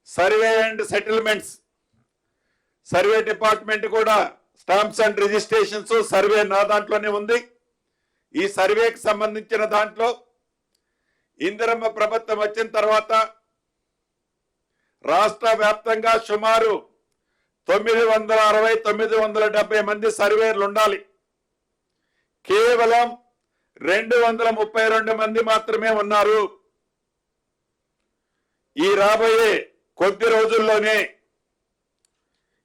Survey and settlements, survey department కూడా stamps and registrations survey నా దాంట్లోనే ఉంది. ఈ సర్వేకి సంబంధించిన దాంట్లో ఇందిరమ్మ ప్రభుత్వం వచ్చిన తర్వాత రాష్ట్ర వ్యాప్తంగా సుమారు 970 మంది సర్వేర్లు ఉండాలి. కేవలం 232 మంది మాత్రమే ఉన్నారు. ఈ రాబోయే కొద్ది రోజుల్లోనే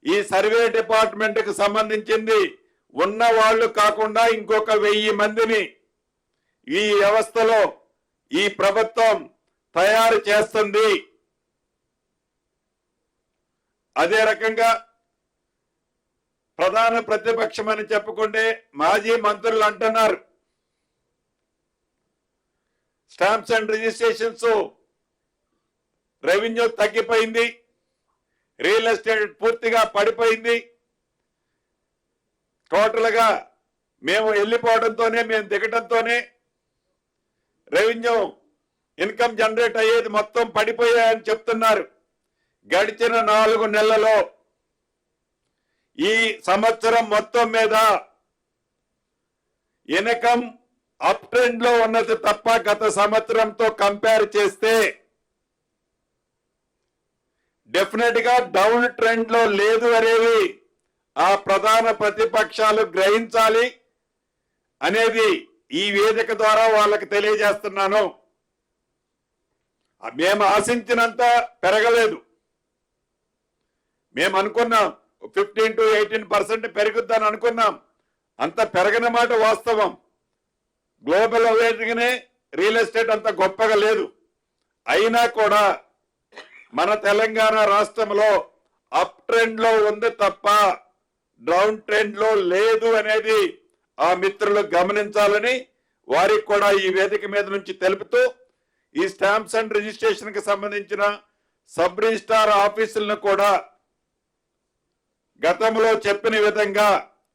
ఈ సర్వే డిపార్ట్మెంట్ కు సంబంధించింది ఉన్న వాళ్ళు కాకుండా ఇంకొక 1000 మందిని ఈ వ్యవస్థలో ఈ ప్రభుత్వం తయారు చేస్తుంది. అదే రకంగా ప్రధాన ప్రతిపక్షం అని చెప్పుకుంటే మాజీ మంత్రులు అంటున్నారు స్టాంప్స్ అండ్ రిజిస్ట్రేషన్స్ రెవెన్యూ తగ్గిపోయింది, రియల్ ఎస్టేట్ పూర్తిగా పడిపోయింది, టోటల్ గా మేము వెళ్ళిపోవడంతోనే మేము దిగడంతోనే రెవెన్యూ ఇన్కమ్ జనరేట్ అయ్యేది మొత్తం పడిపోయాయని చెప్తున్నారు. గడిచిన 4 నెలలలో ఈ సంవత్సరం మొత్తం మీద ఇన్కమ్ అప్ ట్రెండ్ లో ఉన్నది తప్ప గత సంవత్సరంతో కంపేర్ చేస్తే డెఫినెట్ గా డౌన్ ట్రెండ్ లో లేదు అనేది ఆ ప్రధాన ప్రతిపక్షాలు గ్రహించాలి అనేది ఈ వేదిక ద్వారా వాళ్ళకి తెలియజేస్తున్నాను. మేము ఆశించినంత పెరగలేదు. మేము అనుకున్నాం 15 to 18% పెరుగుద్దని అనుకున్నాం. అంత పెరగని మాట వాస్తవం. గ్లోబల్ అవేర్గానే రియల్ ఎస్టేట్ అంత గొప్పగా లేదు. అయినా కూడా మన తెలంగాణ రాష్ట్రంలో అప్ ట్రెండ్ లో ఉంది తప్ప డౌన్ ట్రెండ్ లో లేదు అనేది ఆ మిత్రులు గమనించాలని వారికి కూడా ఈ వేదిక మీద నుంచి తెలుపుతూ ఈ స్టాంప్స్ అండ్ రిజిస్ట్రేషన్ కి సంబంధించిన సబ్ రిజిస్ట్రార్ ఆఫీసులను కూడా గతంలో చెప్పిన విధంగా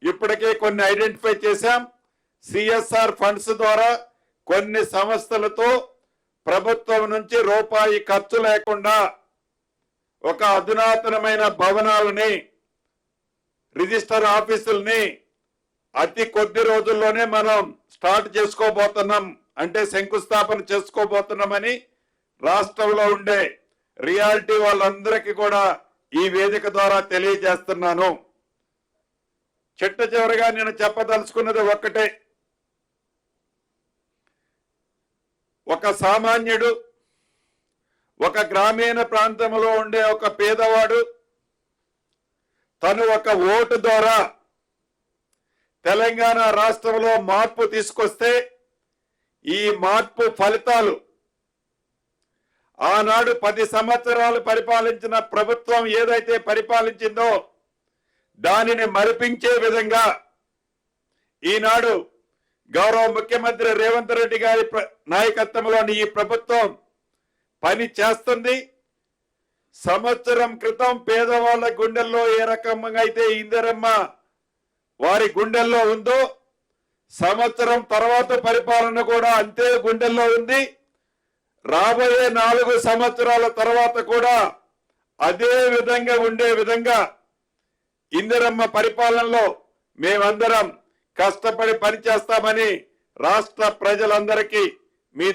ఇప్పటికే కొన్ని ఐడెంటిఫై చేశాం. సిఎస్ఆర్ ఫండ్స్ ద్వారా కొన్ని సంస్థలతో ప్రభుత్వం నుంచి రూపాయి ఖర్చు లేకుండా ఒక అధునాతనమైన భవనాలని రిజిస్టర్ ఆఫీసుల్ని అతి కొద్ది రోజుల్లోనే మనం స్టార్ట్ చేసుకోబోతున్నాం, అంటే శంకుస్థాపన చేసుకోబోతున్నామని రాష్ట్రంలో ఉండే రియాలిటీ వాళ్ళందరికీ కూడా ఈ వేదిక ద్వారా తెలియజేస్తున్నాను. చిట్ట చివరిగా నేను చెప్పదలుచుకున్నది ఒక్కటే. ఒక సామాన్యుడు, ఒక గ్రామీణ ప్రాంతంలో ఉండే ఒక పేదవాడు తను ఒక ఓటు ద్వారా తెలంగాణ రాష్ట్రంలో మార్పు తీసుకొస్తే ఈ మార్పు ఫలితాలు ఆనాడు 10 సంవత్సరాలు పరిపాలించిన ప్రభుత్వం ఏదైతే పరిపాలించిందో దానిని మరిపించే విధంగా ఈనాడు గౌరవ ముఖ్యమంత్రి రేవంత్ రెడ్డి గారి నాయకత్వంలోని ఈ ప్రభుత్వం పని చేస్తుంది. సంవత్సరం క్రితం పేదవాళ్ల గుండెల్లో ఏ రకంగా అయితే ఇందిరమ్మ వారి గుండెల్లో ఉందో సంవత్సరం తర్వాత పరిపాలన కూడా అంతే గుండెల్లో ఉంది. రాబోయే 4 సంవత్సరాల తర్వాత కూడా అదే విధంగా ఉండే విధంగా ఇందిరమ్మ పరిపాలనలో మేమందరం కష్టపడి పనిచేస్తామని రాష్ట్ర ప్రజలందరికీ మీ